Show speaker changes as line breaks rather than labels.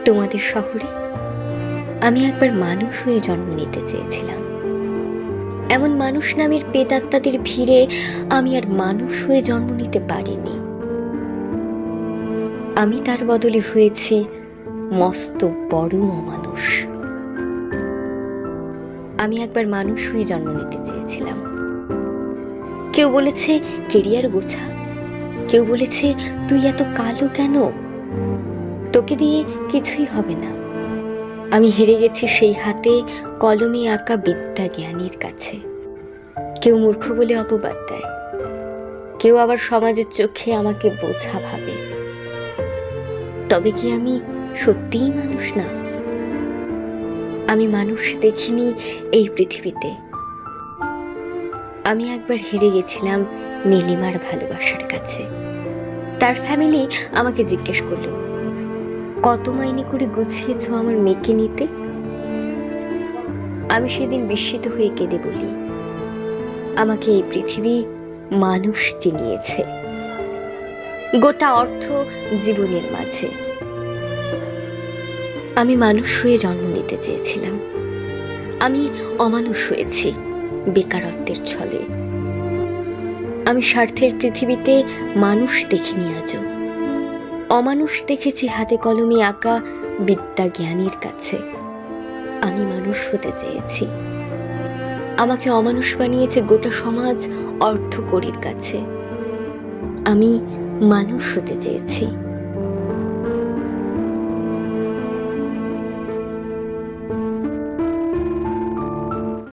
তোমাদের শহরে আমি একবার মানুষ হয়ে জন্ম নিতে চেয়েছিলাম। এমন মানুষ নামের প্রেতাত্মাদের ভিড়ে আমি আর মানুষ হয়ে জন্ম নিতে পারিনি। আমি তার বদলে হয়েছি মস্ত বড় অমানুষ। আমি একবার মানুষ হয়ে জন্ম নিতে চেয়েছিলাম। কেউ বলেছে কেরিয়ার গোছা, কেউ বলেছে তুই এত কালো কেন, তোকে দিয়ে কিছুই হবে না। আমি হেরে গেছি সেই হাতে কলমে আঁকা বিদ্যা জ্ঞানীর কাছে। কেউ মূর্খ বলে অপবাদ দেয়, কেউ আবার সমাজের চোখে আমাকে বোঝা ভাবে। তবে কি আমি সত্যিই মানুষ না? আমি মানুষ দেখিনি এই পৃথিবীতে। আমি একবার হেরে গেছিলাম নীলিমার ভালোবাসার কাছে। তার ফ্যামিলি আমাকে জিজ্ঞেস করলো, কত মাইনে করে গুছিয়েছ আমার মেয়েকে নিতে? আমি সেদিন বিস্মিত হয়ে কেঁদে বলি, আমাকে এই পৃথিবী মানুষ চিনিয়েছে, গোটা অর্থ জীবনের মাঝে। আমি মানুষ হয়ে জন্ম নিতে চেয়েছিলাম। আমি অমানুষ হয়েছি বেকারত্বের ছলে। আমি স্বার্থের পৃথিবীতে মানুষ দেখিনি আজও। অমানুষ দেখেছি হাতে কলমে আঁকা বিদ্যা জ্ঞানীর কাছে। আমি মানুষ হতে চেয়েছি, আমাকে অমানুষ বানিয়েছে গোটা সমাজ অর্থকরীর কাছে। আমি মানুষ হতে চেয়েছি।